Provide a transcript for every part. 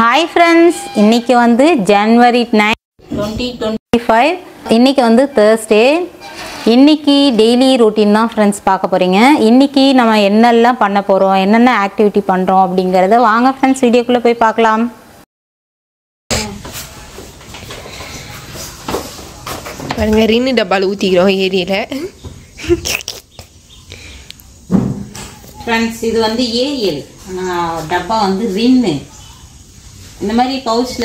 Hi friends, இன்னைக்கு வந்து January 9, 2025. இன்னைக்கு வந்து Thursday. இன்னைக்கு டெய்லி ரொட்டீன் தான் ஃப்ரெண்ட்ஸ் பார்க்க போறீங்க. இன்னைக்கு நம்ம என்னெல்லாம் பண்ண போறோம், என்னென்ன ஆக்டிவிட்டி பண்றோம் அப்படிங்கறத வாங்க ஃப்ரெண்ட்ஸ் வீடியோக்குள்ள போய் பார்க்கலாம். பாருங்க ரின்னு டப்பால ஊத்திக்கிறோம் ஏரியில. ஃப்ரெண்ட்ஸ் இது வந்து ஏரியல் டப்பா வந்து ரின்னு. இந்த மாதிரி பவுச்சில்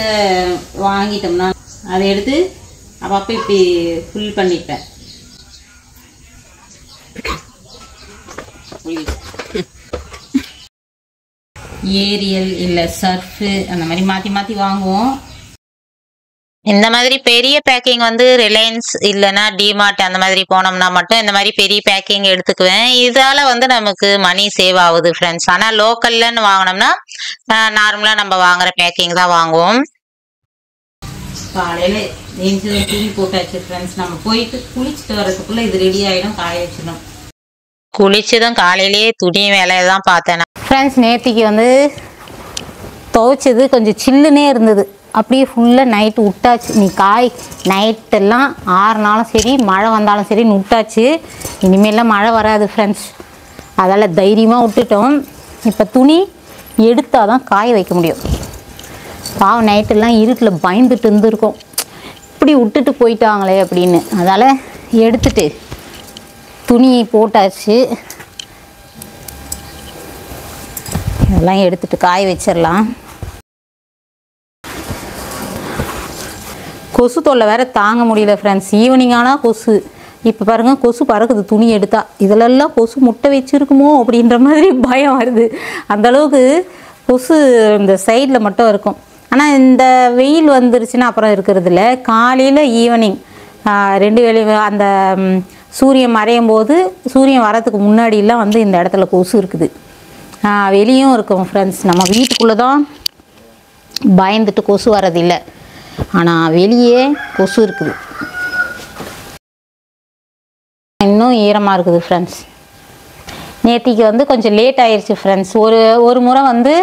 வாங்கிட்டோம்னா அதை எடுத்து அப்பப்போ இப்படி ஃபுல் பண்ணிப்பேன். ஏரியல் இல்லை சர்ஃபு அந்த மாதிரி மாற்றி மாற்றி வாங்குவோம். இந்த மாதிரி பெரிய பேக்கிங் வந்து ரிலையன்ஸ் இல்லைன்னா டிமார்ட் அந்த மாதிரி போனோம்னா மட்டும் இந்த மாதிரி பெரிய பேக்கிங் எடுத்துக்குவேன். இதால வந்து நமக்கு மணி சேவ் ஆகுது ஃப்ரெண்ட்ஸ். ஆனால் லோக்கல்லன்னு வாங்கினோம்னா நார்மலாக நம்ம வாங்குற பேக்கிங் தான் வாங்குவோம். காலையில் நெஞ்சு துணி போட்டாச்சு ஃப்ரெண்ட்ஸ். நம்ம போயிட்டு குளிச்சுட்டு வரதுக்குள்ளே இது ரெடி ஆகிடும், காய வச்சிடும். குளிச்சதும் காலையிலேயே துணி வேலையை தான் பார்த்தேன் ஃப்ரெண்ட்ஸ். நேற்றுக்கு வந்து துவைச்சது கொஞ்சம் சில்லுனே இருந்தது, அப்படியே ஃபுல்லாக நைட்டு விட்டாச்சு. நீ காய் நைட்டெல்லாம் ஆறுனாலும் சரி மழை வந்தாலும் சரி விட்டாச்சு. இனிமேலாம் மழை வராது ஃப்ரெண்ட்ஸ், அதால் தைரியமாக விட்டுட்டோம். இப்போ துணி எடுத்தால் தான் காய வைக்க முடியும். பாவம் நைட்டெல்லாம் இருட்டில் பயந்துட்டு இருந்துருக்கோம், இப்படி விட்டுட்டு போயிட்டாங்களே அப்படின்னு. அதால் எடுத்துட்டு துணி போட்டாச்சு. இதெல்லாம் எடுத்துட்டு காய வச்சிடலாம். கொசு தொல்லை வேறு தாங்க முடியல ஃப்ரெண்ட்ஸ். ஈவினிங் ஆனால் கொசு. இப்போ பாருங்கள் கொசு பறக்குது துணி எடுத்தா. இதிலெல்லாம் கொசு முட்டை வச்சுருக்குமோ அப்படின்ற மாதிரி பயம் வருது. அந்தளவுக்கு கொசு இந்த சைடில் மட்டும் இருக்கும். ஆனால் இந்த வெயில் வந்துருச்சுன்னா அப்புறம் இருக்கிறது இல்லை. காலையில் ஈவினிங் ரெண்டு வேளையும் அந்த சூரியன் மறையும் போது சூரியன் வரத்துக்கு முன்னாடிலாம் வந்து இந்த இடத்துல கொசு இருக்குது. வெளியும் இருக்கும் ஃப்ரெண்ட்ஸ். நம்ம வீட்டுக்குள்ளே தான் பயந்துட்டு கொசு வரதில்லை, ஆனால் வெளியே கொசு இருக்குது. இன்னும் ஈரமாக இருக்குது ஃப்ரெண்ட்ஸ். நேற்றுக்கு வந்து கொஞ்சம் லேட் ஆயிடுச்சு ஃப்ரெண்ட்ஸ். ஒரு முறை வந்து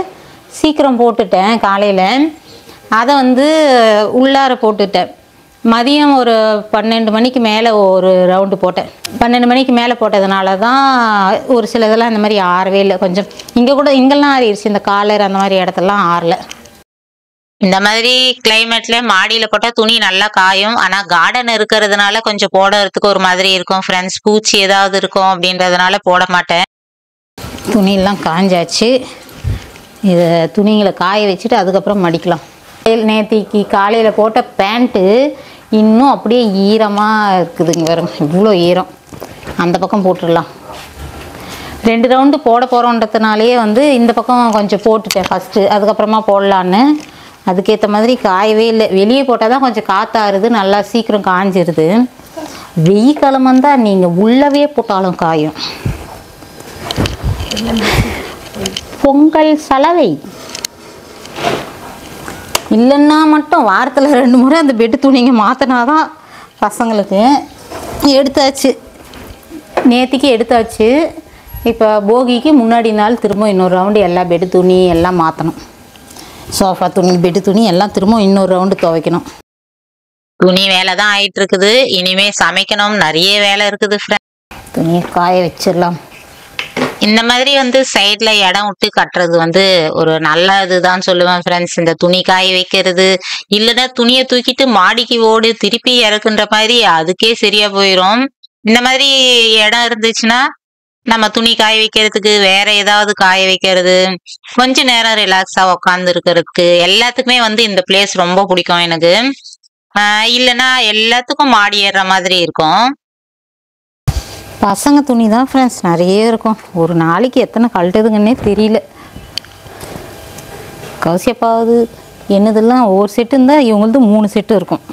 சீக்கிரம் போட்டுட்டேன் காலையில், அதை வந்து உள்ளார போட்டுட்டேன். மதியம் ஒரு 12 மணிக்கு மேலே ஒரு ரவுண்டு போட்டேன். 12 மணிக்கு மேலே போட்டதுனால தான் ஒரு சில இதெல்லாம் இந்த மாதிரி ஆறவே இல்லை. கொஞ்சம் இங்கெல்லாம் ஆறிடுச்சு, இந்த காலர் அந்த மாதிரி இடத்துலலாம் ஆறலை. இந்த மாதிரி கிளைமேட்ல மாடியில போட்டால் துணி நல்லா காயும். ஆனால் கார்டன் இருக்கிறதுனால கொஞ்சம் போடுறதுக்கு ஒரு மாதிரி இருக்கும் ஃப்ரெண்ட்ஸ். பூச்சி ஏதாவது இருக்கும் அப்படின்றதுனால போட மாட்டேன். துணியெல்லாம் காஞ்சாச்சு. இதை துணிங்களை காய வச்சுட்டு அதுக்கப்புறம் மடிக்கலாம். நேற்றுக்கு காலையில் போட்ட பேண்ட்டு இன்னும் அப்படியே ஈரமாக இருக்குதுங்க. வரும் இவ்வளோ ஈரம். அந்த பக்கம் போட்டுடலாம். 2 ரவுண்டு போட போகிறோன்றதுனாலே வந்து இந்த பக்கம் கொஞ்சம் போட்டுட்டேன் ஃபஸ்ட்டு, அதுக்கப்புறமா போடலான்னு. அதுக்கேற்ற மாதிரி காயவே இல்லை. வெளியே போட்டால் தான் கொஞ்சம் காற்றாருது, நல்லா சீக்கிரம் காஞ்சிருது. வெயில் காலம் வந்தால் நீங்கள் உள்ளவே போட்டாலும் காயும். பொங்கல் சலவை இல்லைன்னா மட்டும் வாரத்தில் 2 முறை அந்த பெட்டு துணிங்க மாற்றினாதான் பசங்களுக்கு. எடுத்தாச்சு, நேற்றுக்கு எடுத்தாச்சு. இப்போ போகிக்கு முன்னாடி நாள் திரும்ப இன்னொரு ரவுண்டு எல்லா பெட்டு துணி எல்லாம் மாற்றணும். சோஃபா துணி பெட்டு துணி எல்லாம் திரும்ப இன்னொரு ரவுண்டு துவைக்கணும். துணி வேலை தான் ஆயிட்டு இருக்குது. இனிமே சமைக்கணும், நிறைய வேலை இருக்குது ஃப்ரெண்ட். துணியை காய வச்சிடலாம். இந்த மாதிரி வந்து சைட்ல இடம் விட்டு கட்டுறது வந்து ஒரு நல்ல இதுதான் சொல்லுவேன் ஃப்ரெண்ட்ஸ். இந்த துணி காய வைக்கிறது இல்லைன்னா துணியை தூக்கிட்டு மாடிக்கு ஓடு திருப்பி இறக்குன்ற மாதிரி அதுக்கே சரியா போயிடும். இந்த மாதிரி இடம் இருந்துச்சுன்னா நம்ம துணி காய வைக்கிறதுக்கு வேற ஏதாவது காய வைக்கிறது, கொஞ்ச நேரம் ரிலாக்ஸா உக்காந்து இருக்கிறதுக்கு எல்லாத்துக்குமே வந்து இந்த பிளேஸ் ரொம்ப பிடிக்கும் எனக்கு. இல்லைன்னா எல்லாத்துக்கும் மாடி ஏறுற மாதிரி இருக்கும். பசங்க துணி தான் ஃப்ரெண்ட்ஸ் நிறைய இருக்கும். ஒரு நாளைக்கு எத்தனை கழட்டுதுங்கன்னே தெரியல. கவுசியப்பாவது என்னதெல்லாம் ஒரு செட்டு இருந்தால் இவங்களது 3 செட்டு இருக்கும்.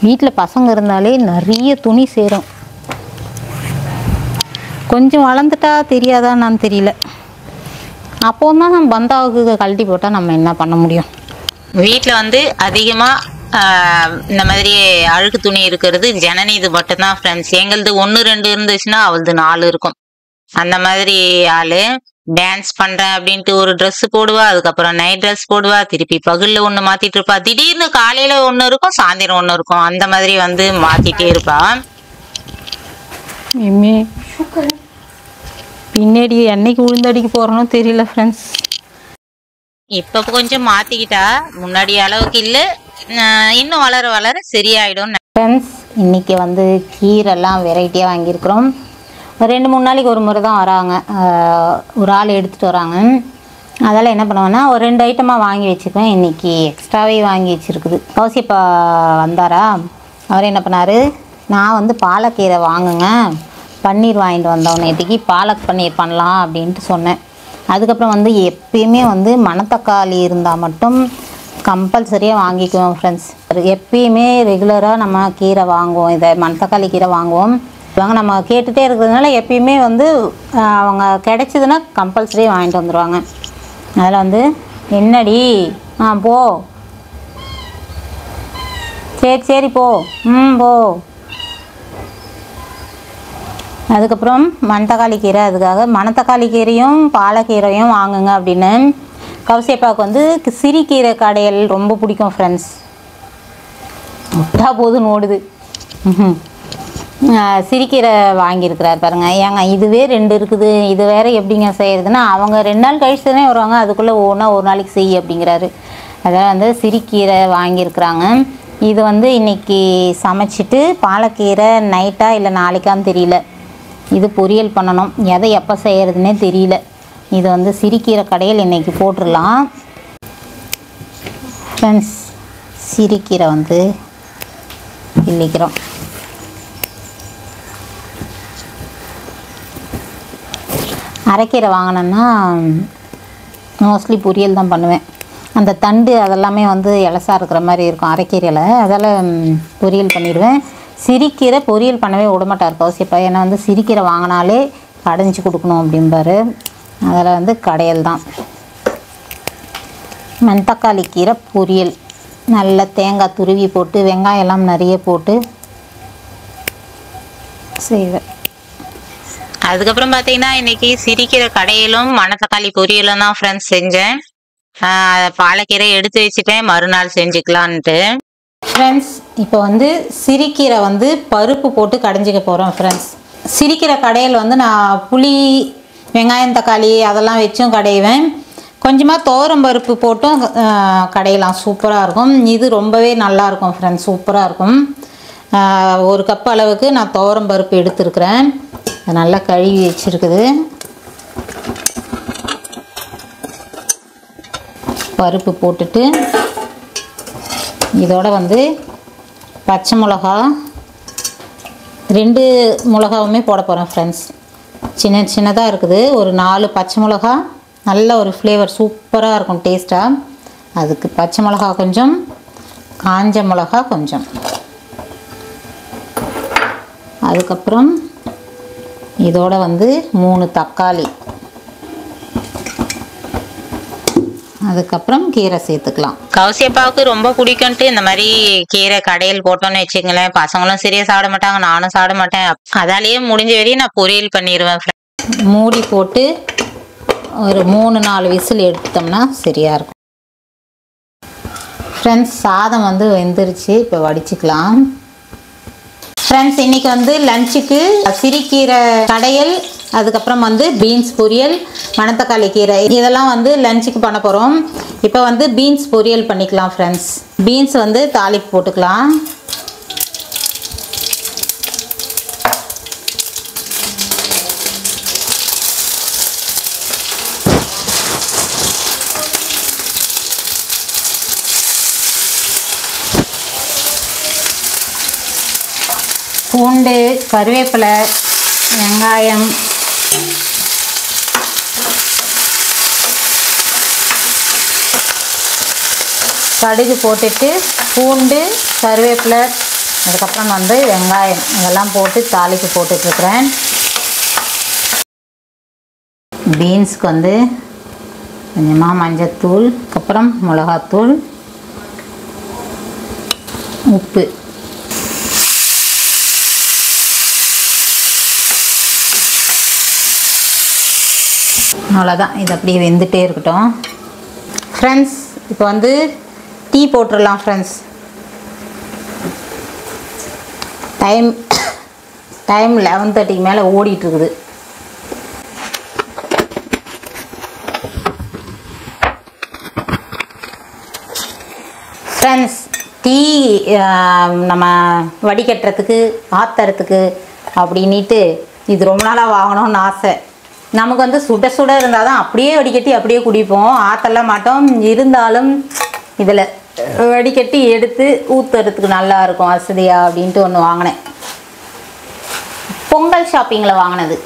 வீட்டில் பசங்க இருந்தாலே நிறைய துணி சேரும். கொஞ்சம் வளர்ந்துட்டா தெரியாதான்னு தெரியல. அப்போ தான் நம்ம பந்தாவுக்கு கழட்டி போட்டால் நம்ம என்ன பண்ண முடியும். வீட்டில் வந்து அதிகமாக இந்த மாதிரி அழுக்கு துணி இருக்கிறது ஜனனி இது மட்டும்தான் ஃப்ரெண்ட்ஸ். எங்களது 1 2 இருந்துச்சுன்னா அவளது 4 இருக்கும். அந்த மாதிரி ஆளு. டான்ஸ் பண்றேன் அப்படின்ட்டு ஒரு Dress போடுவா, அதுக்கப்புறம் நைட் ட்ரெஸ் போடுவா, திருப்பி பகல்ல ஒண்ணு மாத்திட்டு இருப்பா, திடீர்னு காலையில ஒண்ணு இருக்கும், சாயந்தரம் ஒண்ணு இருக்கும், அந்த மாதிரி வந்து மாத்திட்டே இருப்பா. இம்மே பின்னாடி என்னைக்கு உளுந்தடிக்க போறோன்னு தெரியல ஃப்ரெண்ட்ஸ். இப்ப கொஞ்சம் மாத்திக்கிட்டா, முன்னாடி அளவுக்கு இல்ல, இன்னும் வளர வளர சரியாயிடும். ஃப்ரெண்ட்ஸ் இன்னைக்கு வந்து கீரைலாம் வெரைட்டியாக வாங்கியிருக்கிறோம். ஒரு 2-3 நாளைக்கு ஒரு முறை தான் வராங்க, ஒரு ஆள் எடுத்துகிட்டு வராங்க. அதெல்லாம் என்ன பண்ணுவேன்னா ஒரு 2 ஐட்டமாக வாங்கி வச்சுக்குவேன். இன்றைக்கி எக்ஸ்ட்ராவே வாங்கி வச்சுருக்குது. கௌசிப்பா வந்தாரா, அவர் என்ன பண்ணார், நான் வந்து பாலக்கீரை வாங்குங்க, பன்னீர் வாங்கிட்டு வந்தோம் நேற்றுக்கு, பாலக் பன்னீர் பண்ணலாம் அப்படின்ட்டு சொன்னேன். அதுக்கப்புறம் வந்து எப்பயுமே வந்து மணத்தக்காளி இருந்தால் மட்டும் கம்பல்சரியாக வாங்கிக்குவோம் ஃப்ரெண்ட்ஸ். எப்பயுமே ரெகுலராக நம்ம கீரை வாங்குவோம், இதை மணத்தக்காளி கீரை வாங்குவோம். இவங்க நம்ம கேட்டுகிட்டே இருக்கிறதுனால எப்பயுமே வந்து அவங்க கிடைச்சிதுன்னா கம்பல்சரியாக வாங்கிட்டு வந்துடுவாங்க. அதில் வந்து என்னடி போ, சரி சரி போ, போ. அதுக்கப்புறம் மணத்தக்காளி கீரை, அதுக்காக மணத்தக்காளி கீரையும் பாலக்கீரையும் வாங்குங்க அப்படின்னு. கௌசியப்பாவுக்கு வந்து சிறுகீரை கடையல் ரொம்ப பிடிக்கும் ஃப்ரெண்ட்ஸ். முட்டா போதுன்னு ஓடுது. சிறுகீரை வாங்கியிருக்கிறார் பாருங்கள். ஏங்க இதுவே 2 இருக்குது, இது வேறு எப்படிங்க செய்கிறதுன்னா, அவங்க 2 நாள் கழிச்சு தானே வருவாங்க, அதுக்குள்ளே ஒவ்வொன்றா ஒரு நாளைக்கு செய் அப்படிங்கிறாரு. அதனால் வந்து சிறுகீரை வாங்கியிருக்கிறாங்க. இது வந்து இன்றைக்கி சமைச்சிட்டு பாலக்கீரை நைட்டா இல்லை நாளைக்கான்னு தெரியல, இது பொரியல் பண்ணணும். எதை எப்போ செய்கிறதுனே தெரியல. இது வந்து சிறுகீரை கடையில் இன்றைக்கி போட்டுடலாம் ஃப்ரெண்ட்ஸ். சிறுகீரை வந்து கிள்ளிக்கிறோம். அரைக்கீரை வாங்கினேன்னா மோஸ்ட்லி பொரியல் தான் பண்ணுவேன். அந்த தண்டு அதெல்லாமே வந்து இலசா இருக்கிற மாதிரி இருக்கும் அரைக்கீரையில், அதெல்லாம் பொரியல் பண்ணிடுவேன். சிறுகீரை பொரியல் பண்ணவே விடமாட்டார் கௌசியப்பா. ஏன்னா வந்து சிறுகீரை வாங்கினாலே கடைஞ்சி கொடுக்கணும் அப்படிம்பாரு. அதில் வந்து கடையல் தான். மணத்தக்காளி கீரை பொரியல், நல்ல தேங்காய் துருவி போட்டு வெங்காயம் எல்லாம் நிறைய போட்டு செய்வேன். அதுக்கப்புறம் பார்த்தீங்கன்னா இன்னைக்கு சிறுகீரை கடையிலும் மணத்தக்காளி பொரியலும் தான் ஃப்ரெண்ட்ஸ் செஞ்சேன். பாலக்கீரை எடுத்து வச்சுட்டேன், மறுநாள் செஞ்சுக்கலான்ட்டு. ஃப்ரெண்ட்ஸ் இப்போ வந்து சிறுகீரை வந்து பருப்பு போட்டு கடைஞ்சிக்க போகிறோம் ஃப்ரெண்ட்ஸ். சிறுகீரை கடையில் வந்து நான் புளி வெங்காயம் தக்காளி அதெல்லாம் வச்சும் கடைவேன். கொஞ்சமாக துவரம் பருப்பு போட்டும் கடையலாம், சூப்பராக இருக்கும். இது ரொம்பவே நல்லாயிருக்கும் ஃப்ரெண்ட்ஸ், சூப்பராக இருக்கும். 1 கப் அளவுக்கு நான் துவரம் பருப்பு எடுத்துருக்கிறேன், நல்லா கழுவி வச்சுருக்குது. பருப்பு போட்டுட்டு இதோட வந்து பச்சை மிளகா 2 மிளகாவுமே போட போகிறேன் ஃப்ரெண்ட்ஸ். சின்னதாக இருக்குது, ஒரு 4 பச்சை மிளகா, நல்ல ஒரு ஃப்ளேவர் சூப்பராக இருக்கும் டேஸ்ட்டாக. அதுக்கு பச்சை மிளகா கொஞ்சம், காஞ்ச மிளகா கொஞ்சம், அதுக்கப்புறம் இதோட வந்து 3 தக்காளி, அதுக்கப்புறம் கீரை சேர்த்துக்கலாம். கௌசியப்பாவுக்கு ரொம்ப பிடிக்கும்ட்டு இந்த மாதிரி கீரை கடையில் போட்டோன்னு வச்சுங்களேன், பசங்களும் சரியா சாப்பிட மாட்டாங்க, நானும் சாப்பிட மாட்டேன். அதாலேயே முடிஞ்ச வரையும் நான் பொரியல் பண்ணிடுவேன். மூடி போட்டு ஒரு 3-4 விசில் எடுத்தோம்னா சரியாக இருக்கும் ஃப்ரெண்ட்ஸ். சாதம் வந்து வெந்துருச்சு, இப்போ வடிச்சுக்கலாம் ஃப்ரெண்ட்ஸ். இன்றைக்கி வந்து லஞ்சுக்கு சிறுகீரை கடையல், அதுக்கப்புறம் வந்து பீன்ஸ் பொரியல், மணத்தக்காளி கீரை, இதெல்லாம் வந்து லஞ்சுக்கு பண்ண போகிறோம். இப்போ வந்து பீன்ஸ் பொரியல் பண்ணிக்கலாம் ஃப்ரெண்ட்ஸ். பீன்ஸ் வந்து தாளிப்பு போட்டுக்கலாம். பூண்டு, கருவேப்பிலை, வெங்காயம், கடுகு போட்டுட்டு பூண்டு, கருவேப்பிலை, அதுக்கப்புறம் வந்து வெங்காயம் இதெல்லாம் போட்டு தாளிப்பு போட்டுட்ருக்குறேன். பீன்ஸ்க்கு வந்து கொஞ்சமாக மஞ்சத்தூள், அதுக்கப்புறம் மிளகாத்தூள், உப்பு, அவ்வளோதான், இது அப்படியே வெந்துட்டே இருக்கட்டும் ஃப்ரெண்ட்ஸ். இப்போ வந்து டீ போட்டுடலாம் ஃப்ரெண்ட்ஸ். டைம் 11:30 மேலே ஓடிட்டுருக்குது. ஃப்ரெண்ட்ஸ், டீ நம்ம வடிகட்டுறதுக்கு ஆற்றுறதுக்கு அப்படின்ட்டு இது ரொம்ப நாளாக வாங்கணும்னு ஆசை. நமக்கு வந்து சுட சுட இருந்தால் தான் அப்படியே வடிகட்டி அப்படியே குடிப்போம், ஆற்றலாம் மாட்டோம். இருந்தாலும் இதில் வடிகட்டி எடுத்து ஊற்றுறதுக்கு நல்லா இருக்கும் வசதியாக அப்படின்ட்டு ஒன்று வாங்கினேன். பொங்கல் ஷாப்பிங்கில் வாங்கினது.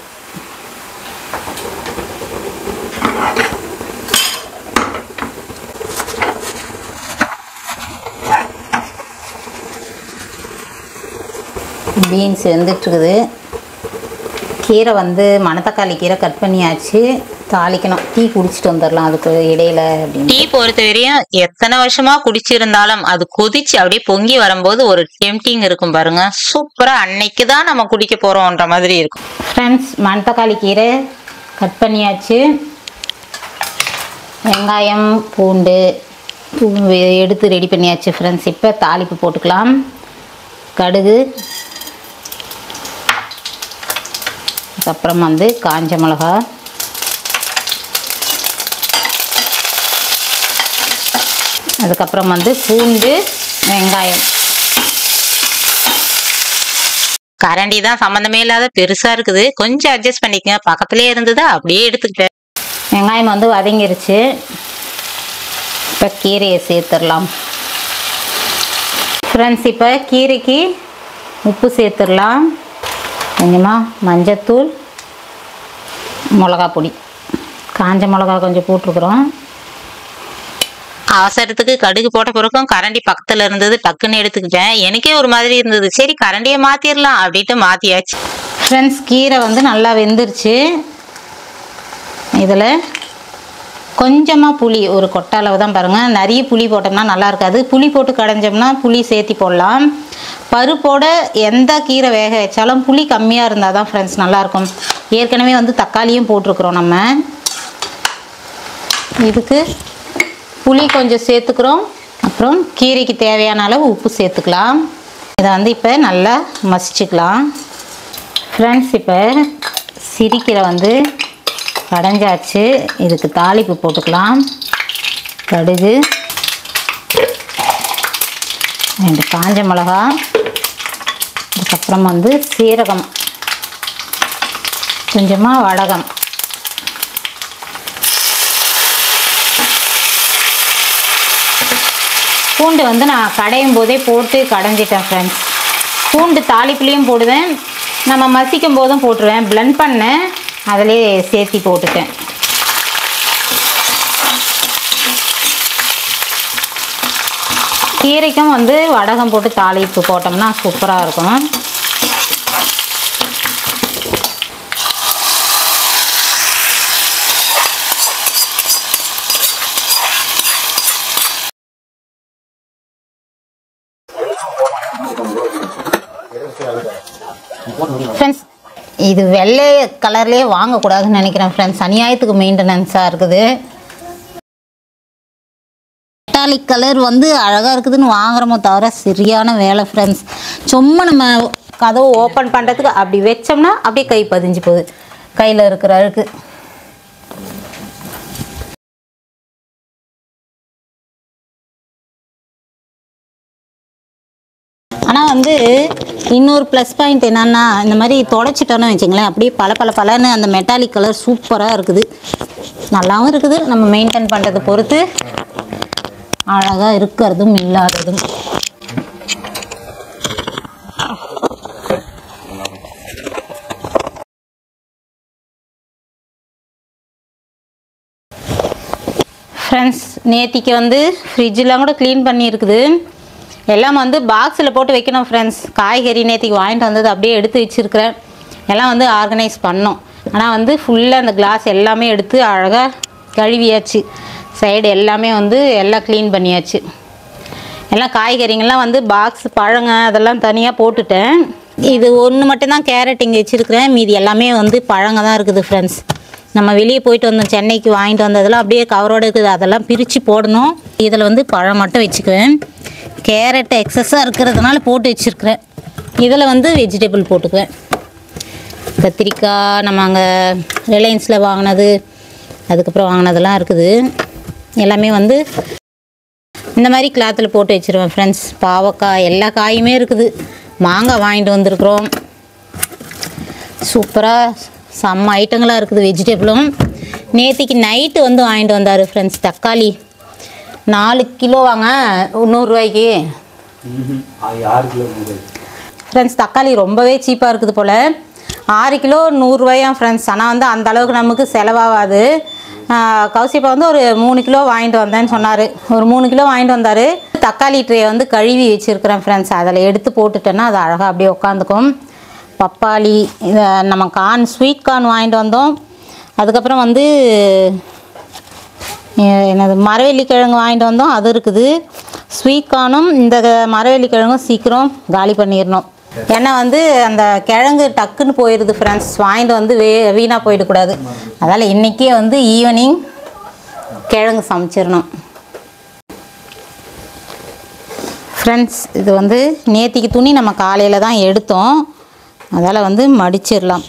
பீன்ஸ் வெந்துட்டுருக்குது. கீரை வந்து மணத்தக்காளி கீரை கட் பண்ணியாச்சு, தாளிக்கணும். டீ குடிச்சிட்டு வந்துடலாம் அதுக்கு இடையில அப்படின்னு. டீ பொறுத்த வரையும் எத்தனை வருஷமா குடிச்சிருந்தாலும் அது கொதிச்சு அப்படியே பொங்கி வரும்போது ஒரு டெம்டிங் இருக்கும் பாருங்க, சூப்பரா அன்னைக்கு தான் நம்ம குடிக்க போறோம்ன்ற மாதிரி இருக்கும். ஃப்ரெண்ட்ஸ், மணத்தக்காளி கீரை கட் பண்ணியாச்சு. வெங்காயம் பூண்டு எடுத்து ரெடி பண்ணியாச்சு ஃப்ரெண்ட்ஸ். இப்போ தாளிப்பு போட்டுக்கலாம். கடுகு, அதுக்கப்புறம் வந்து காஞ்ச மிளகா, அதுக்கப்புறம் வந்து பூண்டு, வெங்காயம். கரண்டி தான் சம்மந்தமே இல்லாத பெருசா இருக்குது, கொஞ்சம் அட்ஜஸ்ட் பண்ணிக்கங்க. பக்கத்துலயே இருந்ததா அப்படியே எடுத்துக்கிட்டேன். வெங்காயம் வந்து வதங்கிருச்சு. இப்போ கீரையை சேர்த்துடலாம் ஃப்ரெண்ட்ஸ். இப்போ கீரைக்கு உப்பு சேர்த்துடலாம், கொஞ்சமாக மஞ்சத்தூள், மிளகா பொடி, காஞ்ச மிளகா கொஞ்சம் போட்டிருக்குறோம். அவசரத்துக்கு கடுகு போட்ட பிறகும் கரண்டி பக்கத்துல இருந்தது, டக்குன்னு எடுத்துக்கிட்டேன். எனக்கே ஒரு மாதிரி இருந்தது, சரி கரண்டியை மாத்திரலாம் அப்படின்ட்டு மாத்தியாச்சு. ஃப்ரெண்ட்ஸ், கீரை வந்து நல்லா வெந்துருச்சு. இதில் கொஞ்சமாக புளி, ஒரு கொட்டை அளவு தான் பாருங்கள். நிறைய புளி போட்டோம்னா நல்லா இருக்காது. புளி போட்டு கடைஞ்சோம்னா புளி சேர்த்தி போடலாம். பருப்போட எந்த கீரை வேக வச்சாலும் புளி கம்மியாக இருந்தால் தான் ஃப்ரெண்ட்ஸ் நல்லாயிருக்கும். ஏற்கனவே வந்து தக்காளியும் போட்டிருக்குறோம் நம்ம. இதுக்கு புளி கொஞ்சம் சேர்த்துக்கிறோம். அப்புறம் கீரைக்கு தேவையான அளவு உப்பு சேர்த்துக்கலாம். இதை வந்து இப்போ நல்லா மசிச்சுக்கலாம் ஃப்ரெண்ட்ஸ். இப்போ சிரிக்கீரை வந்து கடைஞ்சாச்சு. இதுக்கு தாளிப்பு போட்டுக்கலாம். கடுகு, 2 காஞ்ச மிளகா, அதுக்கப்புறம் வந்து சீரகம், கொஞ்சமாக வடகம், பூண்டு வந்து நான் கடையும் போதே போட்டு கடைஞ்சிட்டேன் ஃப்ரெண்ட்ஸ். பூண்டு தாளிப்புலேயும் போடுவேன், நம்ம மசிக்கும் போதும் போட்டுருவேன். பிளெண்ட் பண்ணேன், அதிலே சேர்த்தி போட்டுட்டேன். கீரைக்கும் வந்து வடகம் போட்டு தாளிப்பு போட்டோம்னா சூப்பராக இருக்கும். ஃப்ரெண்ட்ஸ், இது வெள்ளை கலர்லேயே வாங்கக்கூடாதுன்னு நினைக்கிறேன் ஃப்ரெண்ட்ஸ். அநியாயத்துக்கு மெயின்டெனன்ஸாக இருக்குது. மெட்டாலிக் கலர் வந்து அழகாக இருக்குதுன்னு வாங்குறோமோ தவிர சரியான வேலை ஃப்ரெண்ட்ஸ். சும்மா நம்ம கதவை ஓப்பன் பண்ணுறதுக்கு அப்படி வச்சோம்னா அப்படியே கை பதிஞ்சு போகுது, கையில் இருக்கிற அழுக்கு. ஆனால் வந்து இன்னொரு ப்ளஸ் பாயிண்ட் என்னென்னா, இந்த மாதிரி தொடச்சிட்டோன்னு வச்சுங்களேன், அப்படியே பலன்னு அந்த மெட்டாலிக் கலர் சூப்பராக இருக்குது. நல்லாவும் இருக்குது, நம்ம மெயின்டைன் பண்ணுறதை பொறுத்து அழகாக இருக்கிறதும் இல்லாததும். ஃப்ரெண்ட்ஸ், நேத்திக்கு வந்து ஃப்ரிட்ஜெலாம் கூட க்ளீன் பண்ணியிருக்குது. எல்லாம் வந்து பாக்ஸில் போட்டு வைக்கணும் ஃப்ரெண்ட்ஸ். காய்கறி நேத்திக்கு வாங்கிட்டு வந்தது அப்படியே எடுத்து வச்சுருக்கிறேன். எல்லாம் வந்து ஆர்கனைஸ் பண்ணோம். ஆனால் வந்து ஃபுல்லாக அந்த கிளாஸ் எல்லாமே எடுத்து அழகாக கழுவியாச்சு. சைடு எல்லாமே வந்து எல்லாம் க்ளீன் பண்ணியாச்சு. எல்லாம் காய்கறிங்கெல்லாம் வந்து பாக்ஸ், பழங்க அதெல்லாம் தனியாக போட்டுட்டேன். இது ஒன்று மட்டும்தான் கேரட் இங்கே வச்சுருக்கிறேன், மீதி எல்லாமே வந்து பழங்க தான் இருக்குது ஃப்ரெண்ட்ஸ். நம்ம வெளியே போயிட்டு வந்தோம், சென்னைக்கு வாங்கிட்டு வந்ததெல்லாம் அப்படியே கவரோடு இருக்குது, அதெல்லாம் பிரித்து போடணும். இதில் வந்து பழம் மட்டும் வச்சுக்குவேன். கேரட் எக்ஸஸாக இருக்கிறதுனால போட்டு வச்சுருக்கிறேன். இதில் வந்து வெஜிடபிள் போட்டுக்குவேன். கத்திரிக்காய் நம்ம அங்கே ரிலையன்ஸில் வாங்கினது, அதுக்கப்புறம் வாங்கினதெல்லாம் இருக்குது. எல்லாமே வந்து இந்த மாதிரி கிளாத்தில் போட்டு வச்சுருவேன் ஃப்ரெண்ட்ஸ். பாவக்காய் எல்லா காயுமே இருக்குது. மாங்காய் வாங்கிட்டு வந்திருக்குறோம். சூப்பராக செம்ம ஐட்டங்களாக இருக்குது. வெஜிடபிளும் நேற்றுக்கு நைட்டு வந்து வாங்கிட்டு வந்தார் ஃப்ரெண்ட்ஸ். தக்காளி 4 கிலோ வாங்க 100 ரூபாய்க்கு ஃப்ரெண்ட்ஸ். தக்காளி ரொம்பவே சீப்பாக இருக்குது போல். 6 கிலோ 100 ரூபாயா ஃப்ரெண்ட்ஸ். ஆனால் வந்து அந்த அளவுக்கு நமக்கு செலவாகாது. கௌசிப்பா வந்து ஒரு 3 கிலோ வாங்கிட்டு வந்தேன்னு சொன்னார். ஒரு 3 கிலோ வாங்கிட்டு வந்தார். தக்காளி ட்ரே வந்து கழுவி வச்சுருக்கிறேன் ஃப்ரெண்ட்ஸ். அதில் எடுத்து போட்டுட்டேன்னா அது அழகாக அப்படியே உட்காந்துக்கும். பப்பாளி, இதை நம்ம கார்ன், ஸ்வீட் கார்ன் வாங்கிட்டு வந்தோம். அதுக்கப்புறம் வந்து என்னது மரவள்ளி கிழங்கு வாங்கிட்டு வந்தோம், அது இருக்குது. ஸ்வீட் கார்னும் இந்த மரவள்ளி கிழங்கும் சீக்கிரம் காலி பண்ணிடணும். ஏன்னா வந்து அந்த கிழங்கு டக்குன்னு போயிடுது ஃப்ரெண்ட்ஸ். வாங்கிட்டு வந்து வீணாக போயிடக்கூடாது. அதனால் இன்றைக்கே வந்து ஈவினிங் கிழங்கு சமைச்சிடணும் ஃப்ரெண்ட்ஸ். இது வந்து நேத்திக்கு துணி நம்ம காலையில் தான் எடுத்தோம், அதால் வந்து மடிச்சிடலாம்.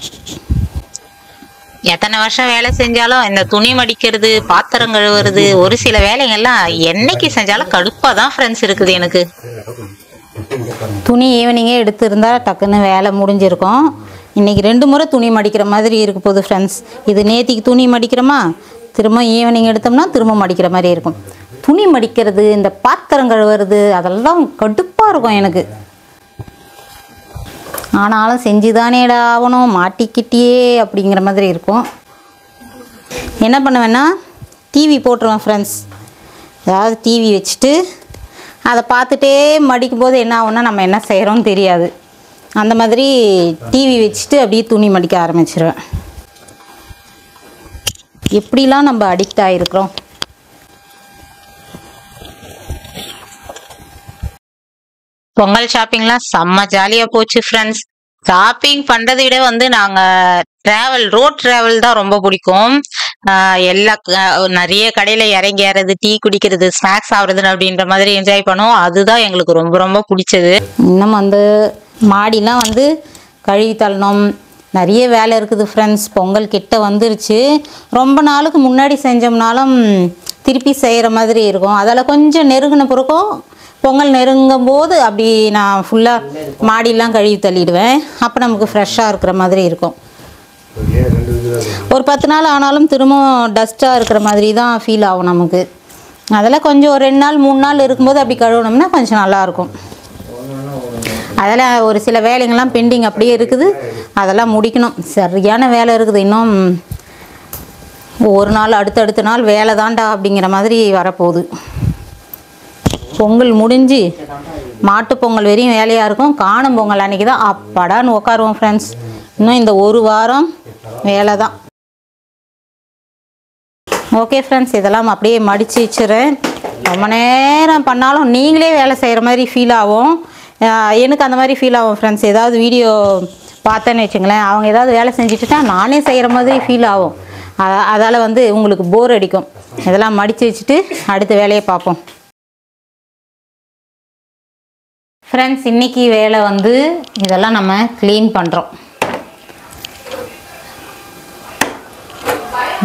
எத்தனை வருஷம் வேலை செஞ்சாலும் இந்த துணி மடிக்கிறது, பாத்திரம் கழுவுறது, ஒரு சில வேலைங்கள்லாம் என்னைக்கு செஞ்சாலும் கடுப்பாக தான் ஃப்ரெண்ட்ஸ் இருக்குது எனக்கு. துணி ஈவினிங்கே எடுத்துருந்தா டக்குன்னு வேலை முடிஞ்சிருக்கும். இன்றைக்கி 2 முறை துணி மடிக்கிற மாதிரி இருக்க போகுது ஃப்ரெண்ட்ஸ். இது நேத்திக்கு துணி மடிக்கிறோமா, திரும்ப ஈவினிங் எடுத்தோம்னா திரும்ப மடிக்கிற மாதிரி இருக்கும். துணி மடிக்கிறது, இந்த பாத்திரம் கழுவுறது, அதெல்லாம் கடுப்பாக இருக்கும் எனக்கு. ஆனாலும் செஞ்சுதானேடா ஆகணும், மாட்டிக்கிட்டியே அப்படிங்கிற மாதிரி இருக்கும். என்ன பண்ணுவேன்னா டிவி போட்டுருவேன் ஃப்ரெண்ட்ஸ். அதாவது டிவி வச்சுட்டு அதை பார்த்துட்டே மடிக்கும்போது என்ன ஆகும்னா நம்ம என்ன செய்கிறோன்னு தெரியாது. அந்த மாதிரி டிவி வச்சுட்டு அப்படியே துணி மடிக்க ஆரம்பிச்சிருவேன். எப்படிலாம் நம்ம அடிக்ட் ஆகிருக்கிறோம். பொங்கல் ஷாப்பிங்லாம் செம்ம ஜாலியாக போச்சு ஃப்ரெண்ட்ஸ். ஷாப்பிங் பண்ணுறதை விட வந்து நாங்கள் ரோட் ட்ராவல் தான் ரொம்ப பிடிக்கும். எல்லா நிறைய கடையில் இறங்கி ஏறது, டீ குடிக்கிறது, ஸ்நாக்ஸ் சாப்பிட்றது அப்படின்ற மாதிரி என்ஜாய் பண்ணுவோம். அதுதான் எங்களுக்கு ரொம்ப ரொம்ப பிடிச்சது. இன்னும் வந்து மாடிலாம் வந்து கழுவி தள்ளணும், நிறைய வேலை இருக்குது ஃப்ரெண்ட்ஸ். பொங்கல் கிட்ட வந்துருச்சு. ரொம்ப நாளுக்கு முன்னாடி செஞ்சோம்னாலும் திருப்பி செய்கிற மாதிரி இருக்கும். அதில் கொஞ்சம் நெருங்கின பிறக்கும் பொங்கல் நெருங்கும் போது அப்படி நான் ஃபுல்லாக மாடிலாம் கழுவி தள்ளிடுவேன். அப்போ நமக்கு ஃப்ரெஷ்ஷாக இருக்கிற மாதிரி இருக்கும். ஒரு 10 நாள் ஆனாலும் திரும்பவும் டஸ்ட்டாக இருக்கிற மாதிரி தான் ஃபீல் ஆகும் நமக்கு. அதெல்லாம் கொஞ்சம் ஒரு 2 நாள் 3 நாள் இருக்கும்போது அப்படி கழுவினோம்னா கொஞ்சம் நல்லாயிருக்கும். அதெல்லாம் ஒரு சில வேலைங்கள்லாம் பெண்டிங் அப்படியே இருக்குது, அதெல்லாம் முடிக்கணும். சரியான வேலை இருக்குது. இன்னும் ஒரு நாள் அடுத்தடுத்த நாள் வேலை தாண்டா அப்படிங்கிற மாதிரி வரப்போகுது. பொங்கல் முடிஞ்சு மாட்டு பொங்கல் வரையும் வேலையாக இருக்கும். காணும் பொங்கல் அன்றைக்கி தான் அப்பாடான்னு உட்காருவோம் ஃப்ரெண்ட்ஸ். இன்னும் இந்த ஒரு வாரம் வேலை தான். ஓகே ஃப்ரெண்ட்ஸ், இதெல்லாம் அப்படியே மடித்து வச்சுறேன். ரொம்ப நேரம் பண்ணாலும் நீங்களே வேலை செய்கிற மாதிரி ஃபீல் ஆகும். எனக்கு அந்த மாதிரி ஃபீல் ஆகும் ஃப்ரெண்ட்ஸ். ஏதாவது வீடியோ பார்த்தேன்னு வச்சுங்களேன், அவங்க ஏதாவது வேலை செஞ்சுட்டுட்டா நானே செய்கிற மாதிரி ஃபீல் ஆகும். அதால் வந்து உங்களுக்கு போர் அடிக்கும். இதெல்லாம் மடித்து வச்சுட்டு அடுத்த வேலையை பார்ப்போம் ஃப்ரெண்ட்ஸ். இன்றைக்கி வேலை வந்து இதெல்லாம் நம்ம க்ளீன் பண்ணுறோம்.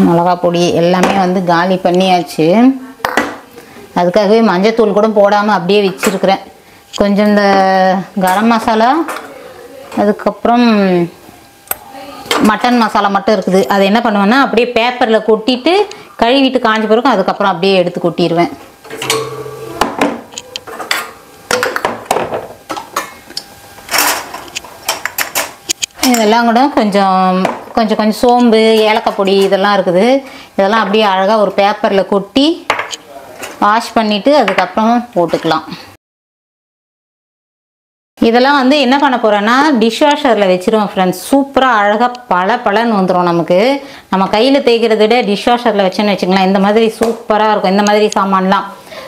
மிளகா பொடி எல்லாமே வந்து காலி பண்ணியாச்சு. அதுக்காகவே மஞ்சத்தூள் கூட போடாமல் அப்படியே வச்சுருக்கிறேன். கொஞ்சம் இந்த கரம் மசாலா, அதுக்கப்புறம் மட்டன் மசாலா மட்டும் இருக்குது. அதை என்ன பண்ணுவேன்னா அப்படியே பேப்பரில் கொட்டிட்டு கழுவிட்டு காஞ்ச பிறகு அதுக்கப்புறம் அப்படியே எடுத்து கொட்டிடுவேன். இதெல்லாம் கூட கொஞ்சம் சோம்பு, ஏலக்காய் பொடி இதெல்லாம் இருக்குது. இதெல்லாம் அப்படியே அழகாக ஒரு பேப்பரில் கொட்டி வாஷ் பண்ணிவிட்டு அதுக்கப்புறம் போட்டுக்கலாம். இதெல்லாம் வந்து என்ன பண்ண போகிறேன்னா டிஷ் வாஷரில் வச்சுருவோம் ஃப்ரெண்ட்ஸ். சூப்பராக அழகாக பலன்னு வந்துடும் நமக்கு. நம்ம கையில் தேய்க்கிறத விட டிஷ் வாஷரில் வச்சோன்னு வச்சுக்கலாம், இந்த மாதிரி சூப்பராக இருக்கும். இந்த மாதிரி சாமான்லாம்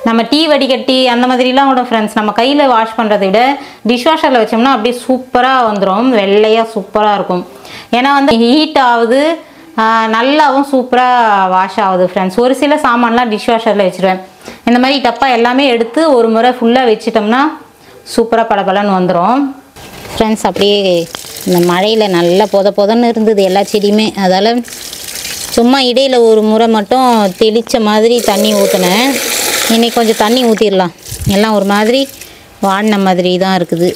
நம்ம டீ வடிகட்டி அந்த மாதிரிலாம் கூட ஃப்ரெண்ட்ஸ் நம்ம கையில் வாஷ் பண்ணுறதை விட டிஷ் வாஷரில் வச்சோம்னா அப்படியே சூப்பராக வந்துடும், வெள்ளையாக சூப்பராக இருக்கும். ஏன்னா வந்து ஹீட் ஆகுது, நல்லாவும் சூப்பராக வாஷ் ஆகுது ஃப்ரெண்ட்ஸ். ஒரு சில சாமான்லாம் டிஷ் வாஷரில் வச்சுருவேன். இந்த மாதிரி டப்பா எல்லாமே எடுத்து ஒரு முறை ஃபுல்லாக வச்சிட்டோம்னா சூப்பராக பளபளன்னு வந்துடும் ஃப்ரெண்ட்ஸ். அப்படியே இந்த மழையில் நல்லா பொதன்னு இருந்தது எல்லா செடியுமே. அதால் சும்மா இடையில் ஒரு முறை மட்டும் தெளித்த மாதிரி தண்ணி ஊற்றினேன். இன்றைக்கி கொஞ்சம் தண்ணி ஊற்றிடலாம். எல்லாம் ஒரு மாதிரி வாடின மாதிரி தான் இருக்குது.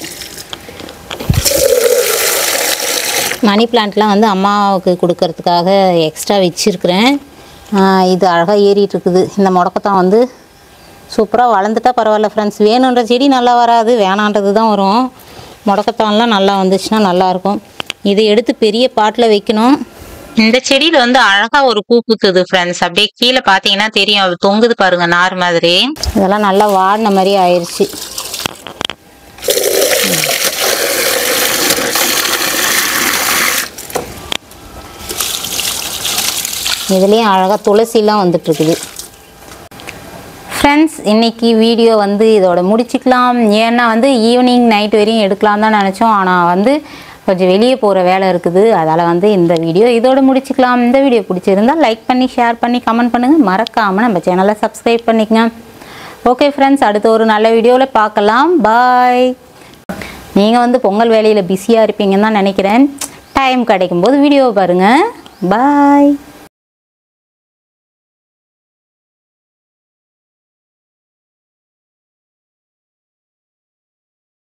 மணி பிளான்ட்லாம் வந்து அம்மாவுக்கு கொடுக்கறதுக்காக எக்ஸ்ட்ரா வச்சுருக்கிறேன். இது அழகாக ஏறிட்டு இருக்குது. இந்த முடக்கத்தான் வந்து சூப்பராக வளர்ந்துட்டா பரவாயில்ல ஃப்ரெண்ட்ஸ். வேணுன்ற செடி நல்லா வராது, வேணான்றது தான் வரும். முடக்கத்தான்லாம் நல்லா வந்துச்சுன்னா நல்லாயிருக்கும். இதை எடுத்து பெரிய பாட்டில் வைக்கணும். இந்த செடியில வந்து அழகா ஒரு பூ பூத்துது ஃப்ரெண்ட்ஸ். அப்படியே கீழே பாத்தீங்கன்னா தெரியும், அது தொங்குது பாருங்க நார் மாதிரி. இதெல்லாம் நல்லா வாடின மாதிரி ஆயிடுச்சு. இதுலேயும் அழகாக துளசிலாம் வந்துட்டுருக்குது ஃப்ரெண்ட்ஸ். இன்றைக்கி வீடியோ வந்து இதோட முடிச்சுக்கலாம். ஏன்னா வந்து ஈவினிங் நைட் வரையும் எடுக்கலாம் தான் நினச்சோம். ஆனால் வந்து கொஞ்சம் வெளியே போகிற வேலை இருக்குது. அதால் வந்து இந்த வீடியோ இதோட முடிச்சுக்கலாம். இந்த வீடியோ பிடிச்சிருந்தால் லைக் பண்ணி ஷேர் பண்ணி கமெண்ட் பண்ணுங்கள். மறக்காமல் நம்ம சேனலை சப்ஸ்கிரைப் பண்ணிக்கங்க. ஓகே ஃப்ரெண்ட்ஸ், அடுத்த ஒரு நல்ல வீடியோவில் பார்க்கலாம். பாய். நீங்கள் வந்து பொங்கல் வேலையில் பிஸியாக இருப்பீங்கன்னு தான் நினைக்கிறேன். டைம் கிடைக்கும்போது வீடியோ பாருங்கள். பாய்.